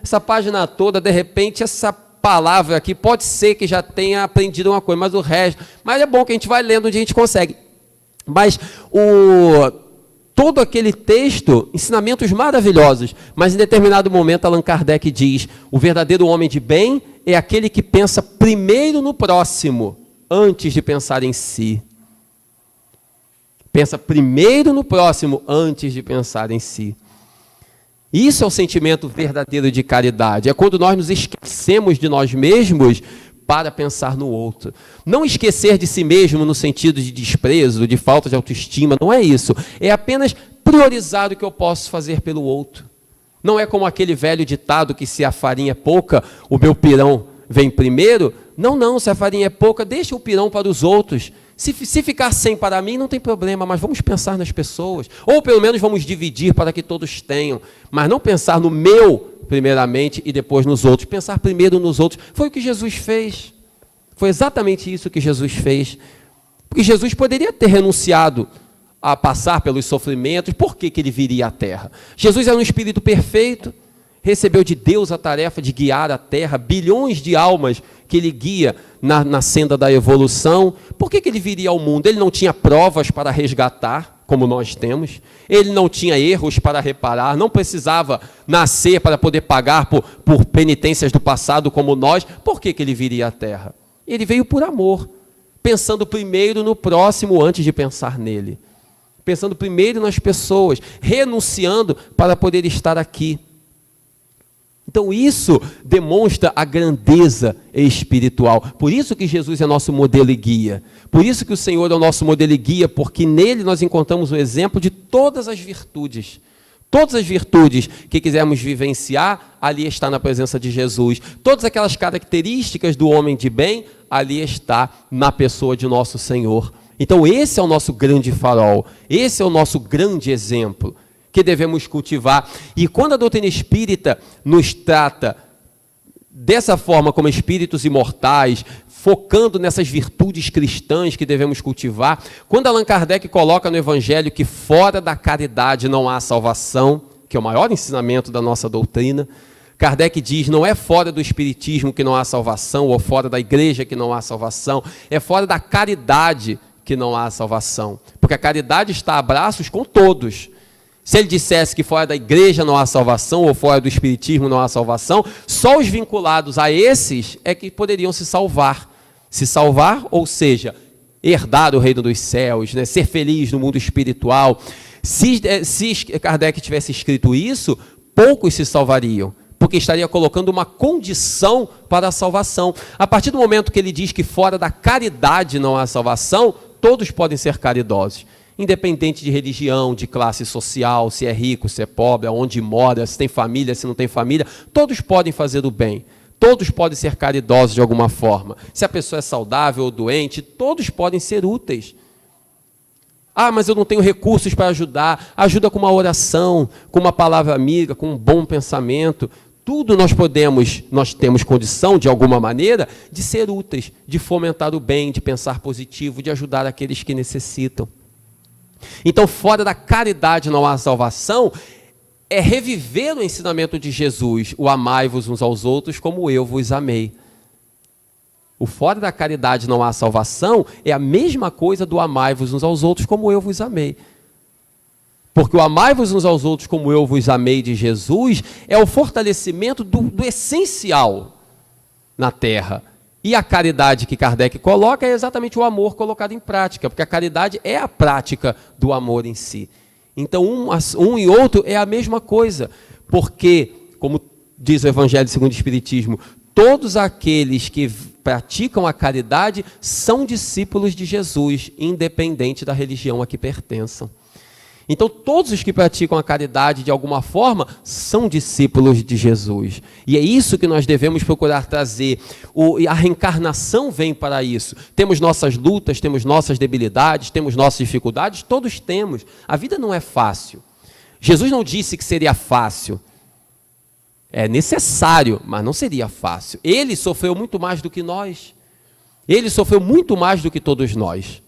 Essa página toda, de repente, essa palavra aqui, pode ser que já tenha aprendido uma coisa, mas o resto... Mas é bom que a gente vai lendo onde a gente consegue. Mas todo aquele texto, ensinamentos maravilhosos, mas em determinado momento Allan Kardec diz, o verdadeiro homem de bem é aquele que pensa primeiro no próximo, antes de pensar em si. Pensa primeiro no próximo, antes de pensar em si. Isso é o sentimento verdadeiro de caridade. É quando nós nos esquecemos de nós mesmos para pensar no outro. Não esquecer de si mesmo no sentido de desprezo, de falta de autoestima, não é isso. É apenas priorizar o que eu posso fazer pelo outro. Não é como aquele velho ditado que se a farinha é pouca, o meu pirão vem primeiro. Não, se a farinha é pouca, deixa o pirão para os outros. Se ficar sem para mim, não tem problema, mas vamos pensar nas pessoas. Ou pelo menos vamos dividir para que todos tenham. Mas não pensar no meu, primeiramente, e depois nos outros. Pensar primeiro nos outros. Foi o que Jesus fez. Foi exatamente isso que Jesus fez. Porque Jesus poderia ter renunciado a passar pelos sofrimentos. Por que ele viria à Terra? Jesus era um espírito perfeito. Recebeu de Deus a tarefa de guiar a Terra, bilhões de almas que ele guia na senda da evolução. Por que ele viria ao mundo? Ele não tinha provas para resgatar, como nós temos. Ele não tinha erros para reparar, não precisava nascer para poder pagar por penitências do passado como nós. Por que ele viria à Terra? Ele veio por amor, pensando primeiro no próximo antes de pensar nele. Pensando primeiro nas pessoas, renunciando para poder estar aqui. Então isso demonstra a grandeza espiritual. Por isso que Jesus é nosso modelo e guia. Por isso que o Senhor é o nosso modelo e guia, porque nele nós encontramos o exemplo de todas as virtudes. Todas as virtudes que quisermos vivenciar, ali está na presença de Jesus. Todas aquelas características do homem de bem, ali está na pessoa de nosso Senhor. Então esse é o nosso grande farol. Esse é o nosso grande exemplo que devemos cultivar. E quando a doutrina espírita nos trata dessa forma como espíritos imortais, focando nessas virtudes cristãs que devemos cultivar, quando Allan Kardec coloca no Evangelho que fora da caridade não há salvação, que é o maior ensinamento da nossa doutrina, Kardec diz, não é fora do espiritismo que não há salvação, ou fora da igreja que não há salvação, é fora da caridade que não há salvação, porque a caridade está a braços com todos. Se ele dissesse que fora da igreja não há salvação, ou fora do espiritismo não há salvação, só os vinculados a esses é que poderiam se salvar. Se salvar, ou seja, herdar o reino dos céus, né? Ser feliz no mundo espiritual. Se Kardec tivesse escrito isso, poucos se salvariam, porque estaria colocando uma condição para a salvação. A partir do momento que ele diz que fora da caridade não há salvação, todos podem ser caridosos. Independente de religião, de classe social, se é rico, se é pobre, aonde mora, se tem família, se não tem família, todos podem fazer o bem, todos podem ser caridosos de alguma forma. Se a pessoa é saudável ou doente, todos podem ser úteis. Ah, mas eu não tenho recursos para ajudar. Ajuda com uma oração, com uma palavra amiga, com um bom pensamento. Tudo nós temos condição, de alguma maneira, de ser úteis, de fomentar o bem, de pensar positivo, de ajudar aqueles que necessitam. Então, fora da caridade não há salvação, é reviver o ensinamento de Jesus, o amai-vos uns aos outros como eu vos amei. O fora da caridade não há salvação é a mesma coisa do amai-vos uns aos outros como eu vos amei. Porque o amai-vos uns aos outros como eu vos amei de Jesus é o fortalecimento do essencial na terra. E a caridade que Kardec coloca é exatamente o amor colocado em prática, porque a caridade é a prática do amor em si. Então, um e outro é a mesma coisa, porque, como diz o Evangelho segundo o Espiritismo, todos aqueles que praticam a caridade são discípulos de Jesus, independente da religião a que pertençam. Então, todos os que praticam a caridade de alguma forma são discípulos de Jesus. E é isso que nós devemos procurar trazer. A reencarnação vem para isso. Temos nossas lutas, temos nossas debilidades, temos nossas dificuldades, todos temos. A vida não é fácil. Jesus não disse que seria fácil. É necessário, mas não seria fácil. Ele sofreu muito mais do que nós. Ele sofreu muito mais do que todos nós.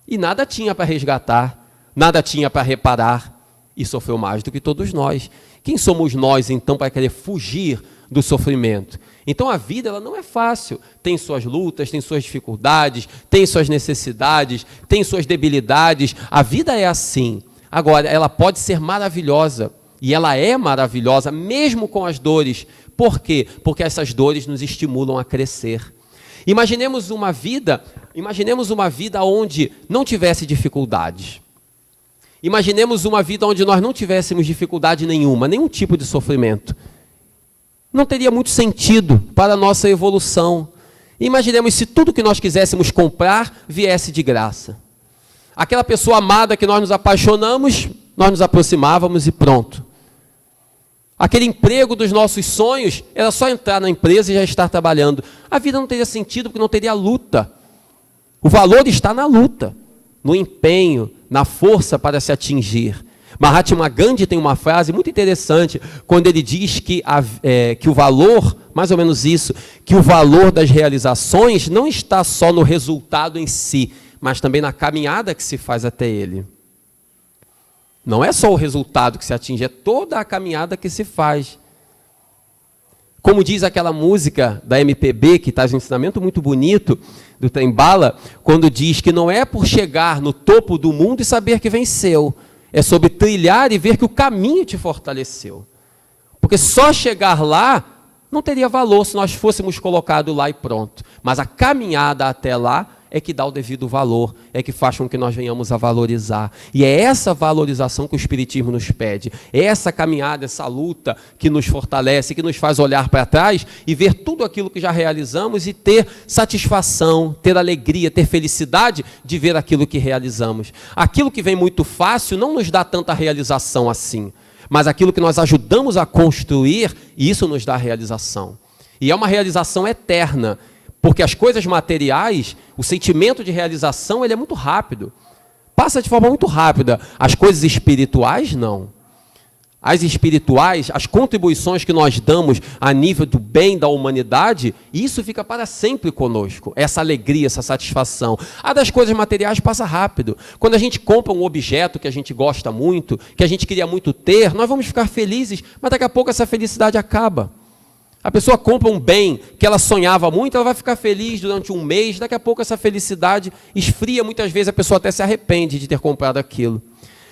E nada tinha para resgatar. Nada tinha para reparar e sofreu mais do que todos nós. Quem somos nós, então, para querer fugir do sofrimento? Então, a vida ela não é fácil. Tem suas lutas, tem suas dificuldades, tem suas necessidades, tem suas debilidades. A vida é assim. Agora, ela pode ser maravilhosa. E ela é maravilhosa, mesmo com as dores. Por quê? Porque essas dores nos estimulam a crescer. Imaginemos uma vida onde não tivesse dificuldades. Imaginemos uma vida onde nós não tivéssemos dificuldade nenhuma, nenhum tipo de sofrimento. Não teria muito sentido para a nossa evolução. Imaginemos se tudo que nós quiséssemos comprar viesse de graça. Aquela pessoa amada que nós nos apaixonamos, nós nos aproximávamos e pronto. Aquele emprego dos nossos sonhos, era só entrar na empresa e já estar trabalhando. A vida não teria sentido, porque não teria luta. O valor está na luta, no empenho, na força para se atingir. Mahatma Gandhi tem uma frase muito interessante, quando ele diz que o valor, mais ou menos isso, que o valor das realizações não está só no resultado em si, mas também na caminhada que se faz até ele. Não é só o resultado que se atinge, é toda a caminhada que se faz. Como diz aquela música da MPB, que traz um ensinamento muito bonito, do Trem-Bala, quando diz que não é por chegar no topo do mundo e saber que venceu, é sobre trilhar e ver que o caminho te fortaleceu. Porque só chegar lá não teria valor se nós fôssemos colocados lá e pronto. Mas a caminhada até lá é que dá o devido valor, é que faz com que nós venhamos a valorizar. E é essa valorização que o Espiritismo nos pede. É essa caminhada, essa luta que nos fortalece, que nos faz olhar para trás e ver tudo aquilo que já realizamos e ter satisfação, ter alegria, ter felicidade de ver aquilo que realizamos. Aquilo que vem muito fácil não nos dá tanta realização assim, mas aquilo que nós ajudamos a construir, isso nos dá realização. E é uma realização eterna, porque as coisas materiais, o sentimento de realização, ele é muito rápido. Passa de forma muito rápida. As coisas espirituais, não. As espirituais, as contribuições que nós damos a nível do bem da humanidade, isso fica para sempre conosco. Essa alegria, essa satisfação. A das coisas materiais passa rápido. Quando a gente compra um objeto que a gente gosta muito, que a gente queria muito ter, nós vamos ficar felizes, mas daqui a pouco essa felicidade acaba. A pessoa compra um bem que ela sonhava muito, ela vai ficar feliz durante um mês, daqui a pouco essa felicidade esfria, muitas vezes a pessoa até se arrepende de ter comprado aquilo.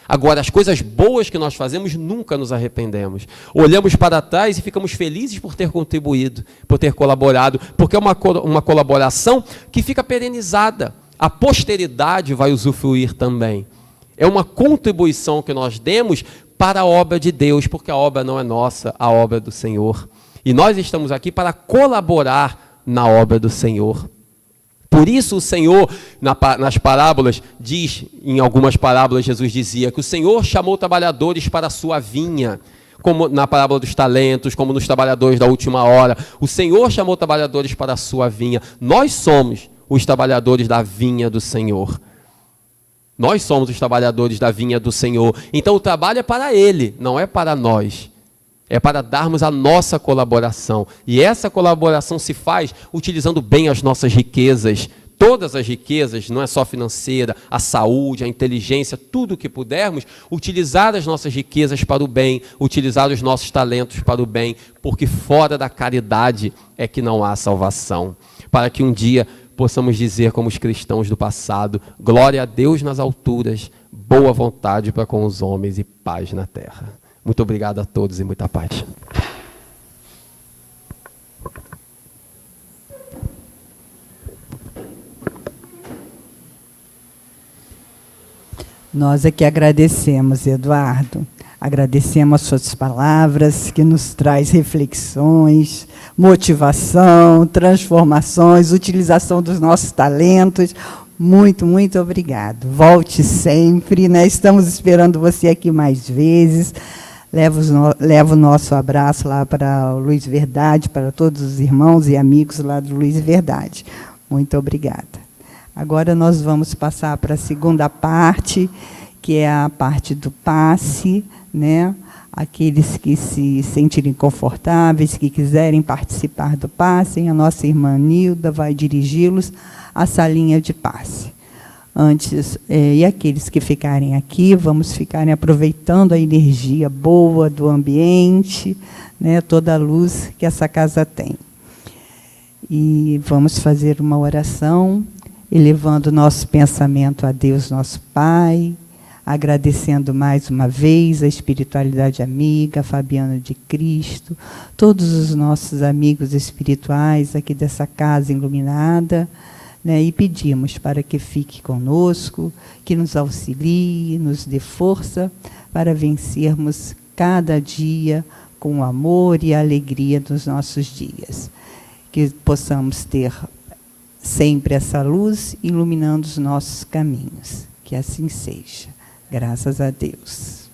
Agora, as coisas boas que nós fazemos, nunca nos arrependemos. Olhamos para trás e ficamos felizes por ter contribuído, por ter colaborado, porque é uma colaboração que fica perenizada. A posteridade vai usufruir também. É uma contribuição que nós demos para a obra de Deus, porque a obra não é nossa, a obra é do Senhor. E nós estamos aqui para colaborar na obra do Senhor. Por isso o Senhor, nas parábolas, diz, em algumas parábolas Jesus dizia que o Senhor chamou trabalhadores para a sua vinha, como na parábola dos talentos, como nos trabalhadores da última hora. O Senhor chamou trabalhadores para a sua vinha. Nós somos os trabalhadores da vinha do Senhor. Nós somos os trabalhadores da vinha do Senhor. Então o trabalho é para Ele, não é para nós. É para darmos a nossa colaboração. E essa colaboração se faz utilizando bem as nossas riquezas. Todas as riquezas, não é só financeira, a saúde, a inteligência, tudo o que pudermos, utilizar as nossas riquezas para o bem, utilizar os nossos talentos para o bem, porque fora da caridade é que não há salvação. Para que um dia possamos dizer, como os cristãos do passado, glória a Deus nas alturas, boa vontade para com os homens e paz na terra. Muito obrigado a todos e muita paz. Nós é que agradecemos, Eduardo. Agradecemos as suas palavras, que nos traz reflexões, motivação, transformações, utilização dos nossos talentos. Muito, muito obrigado. Volte sempre, né? Estamos esperando você aqui mais vezes. Levo o nosso abraço lá para o Luiz Verdade, para todos os irmãos e amigos lá do Luiz Verdade. Muito obrigada. Agora nós vamos passar para a segunda parte, que é a parte do passe, né? Aqueles que se sentirem confortáveis, que quiserem participar do passe, a nossa irmã Nilda vai dirigi-los à salinha de passe. Antes, e aqueles que ficarem aqui, vamos ficarem aproveitando a energia boa do ambiente, né, toda a luz que essa casa tem. E vamos fazer uma oração, elevando nosso pensamento a Deus, nosso Pai, agradecendo mais uma vez a espiritualidade amiga, Fabiano de Cristo, todos os nossos amigos espirituais aqui dessa casa iluminada, né, e pedimos para que fique conosco, que nos auxilie, nos dê força para vencermos cada dia com o amor e a alegria dos nossos dias. Que possamos ter sempre essa luz iluminando os nossos caminhos. Que assim seja. Graças a Deus.